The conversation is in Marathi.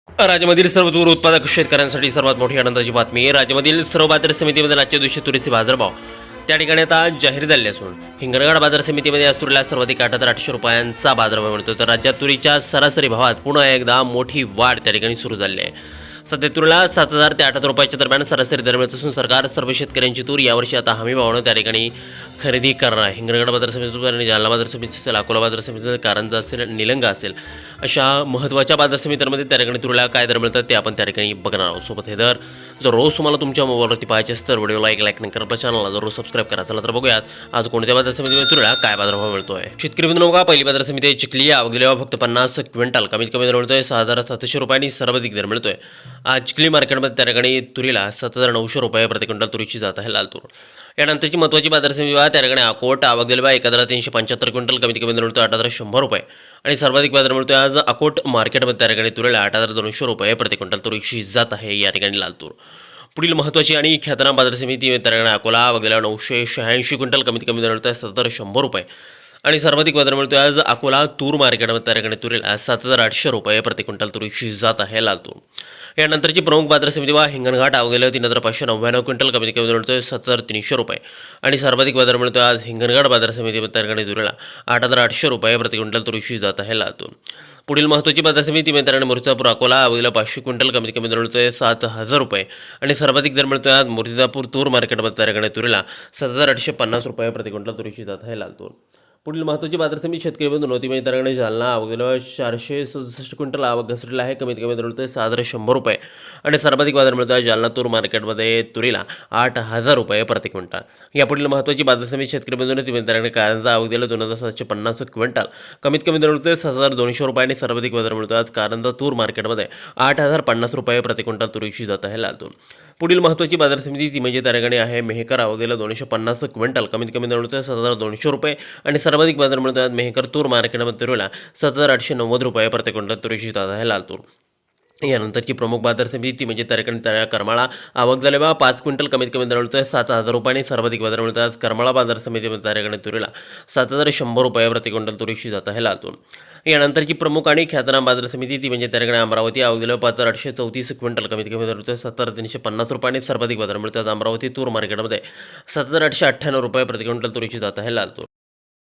राज्यामधील सर्व तूर उत्पादक शेतकऱ्यांसाठी सर्वात मोठी आनंदाची बातमी. राज्यामधील सर्व बाजार समितीमध्ये आजच्या दिवशी तुरीचे बाजारभाव त्या ठिकाणी आता जाहीर झाले असून हिंगणघाट बाजार समितीमध्ये आज तुरीला सर्वाधिक 8,800 रुपयांचा बाजारभाव मिळतो. तर राज्यात तुरीच्या सरासरी भावात पुन्हा एकदा मोठी वाढ त्या ठिकाणी सुरू झाली आहे. सध्या तुरीला 7,000 ते 8,000 रुपयाच्या दरम्यान सरासरी दर मिळत असून सरकार सर्व शेतकऱ्यांची तूर यावर्षी आता हमी भावानं त्या ठिकाणी खरेदी करणार आहे. हिंगणघाट बाजार समिती आणि जालना बाजार समिती असेल, अकोला बाजार समिती असेल, कारंजा असेल, निलंगा असेल, अशा महत्त्वाच्या बाजार समित्यांमध्ये त्या ठिकाणी तुरीला काय दर मिळतात ते आपण त्या ठिकाणी बघणार आहोत. सोबत हे दर जर रोज तुम्हाला तुमच्या मोबाईलवरती पाहायचे असेल तर व्हिडिओला एक लाईक नका, आपल्या चॅनलला जरूर सबस्क्राईब करा. चला तर बघूयात आज कोणत्या बाजार समितीमध्ये तुरीला काय बाजारभाव मिळतोय. शेतकरी मित्रांनो बघा, पहिली बाजार समिती चिखली आवक दिल्यावर फक्त 50 क्विंटल कमीत कमी दर मिळतोय 6,700 रुपयांनी सर्वाधिक दर मिळतोय. आज चिखली मार्केटमध्ये त्या ठिकाणी तुरीला 7,900 रुपये प्रति क्विंटल तुरीची जात आहे लाल तूर. यानंतरची महत्त्वाची बाजार समिती बघा, त्या ठिकाणी अकोट आवक दिलेला 1,375 क्विंटल कमीत कमी दर मिळतो 8,100 रुपये आणि सर्वाधिक बाजार मिळतोय आज अकोट मार्केटमध्ये त्या ठिकाणी तुरीला 8,200 रुपये प्रति क्विंटल तुरीची जात आहे या ठिकाणी लाल तूर. पुढील महत्त्वाची आणि ख्यातनाम बाजार समिती त्या ठिकाणी अकोला आवक दिलेला 986 क्विंटल कमीत कमी दर मिळतोय 7,100 रुपये आणि सर्वाधिक बाजार मिळतोय आज अकोला तूर मार्केटमध्ये त्या ठिकाणी तुरीला 7,800 रुपये प्रति क्विंटल तुरीची जात आहे लाल तूर. यानंतरची प्रमुख बाजार समिती वा हिंगणघाट आवक गेलं 3,599 क्विंटल कमीत कमी दर मिळतोय 7,300 रुपये आणि सर्वाधिक बाजार मिळतोय आज हिंगणघाट बाजार समितीमध्ये त्या ठिकाणी तुरीला 8,800 रुपये प्रति क्विंटल तुरीची जात आहे लाल तूर. पुढील महत्त्वाची बाजार समिती मित्रांनो मुर्तिजापूर अकोला अवधीला 500 क्विंटल कमीत कमी दर मिळतोय 7,000 रुपये आणि सर्वाधिक दर मिळतोय आज मुर्तिजापूर तूर मार्केटमध्ये त्या ठिकाणी तुरीला 7,850 रुपये प्रति क्विंटल तुरीची जात आहे लाल तूर. पुढील महत्त्वाची बाजार समिती शेतकरी बंधू नव्हती म्हणजे त्या ठिकाणी जालना अवघीला 467 क्विंटल आवक घसरलेला आहे. कमीत कमी दर मिळतोय 6,100 रुपये आणि सर्वाधिक बाजार मिळतोय जालना तूर मार्केटमध्ये तुरीला 8,000 रुपये प्रति क्विंटल. या पुढील महत्त्वाची बाजार समिती शेतकरी बंधू नव्हती म्हणजे त्या ठिकाणी कारंजा आवक दिलं 2,750 क्विंटल कमीत कमी दर मिळतोय 7,200 रुपये आणि सर्वाधिक बाजार मिळतोय आज कारंजा तूर मार्केटमध्ये 8,050 रुपये प्रति क्विंटल तुरीची जात आहे लाल तूर. पुढील महत्त्वाची बाजार समिती ती म्हणजे त्या ठिकाणी आहे मेहकर आवक दिलं 250 क्विंटल कमीत कमी दर मिळतोय 7,200 रुपये आणि सर्वाधिक बाजार मिळतोय आज मेहकर तूर मार्केटमध्ये तुरीला 7,890 रुपये प्रति क्विंटल तुरीची जात आहे लाल तूर. यानंतरची प्रमुख बाजार समिती म्हणजे त्या ठिकाणी त्या करमाळा आवक झाले बा 5 क्विंटल कमीत कमी दर मिळतोय 7,000 रुपये आणि सर्वाधिक बाजार मिळतोय आज करमाळा बाजार समितीमध्ये त्या ठिकाणी तुरीला 7,100 रुपये प्रति क्विंटल तुरीची जात आहे लाल तूर. यानंतरची प्रमुख आणि ख्यातनाम बाजार समिती ती म्हणजे त्या ठिकाणी अमरावती आवक दिलं 5,834 क्विंटल कमीत कमी दर मिळतोय 7,350 रुपये आणि सर्वाधिक बाजार मिळतोय आज अमरावती तूर मार्केटमध्ये 7,898 रुपये प्रति क्विंटल तुरीची जात आहे लाल तूर.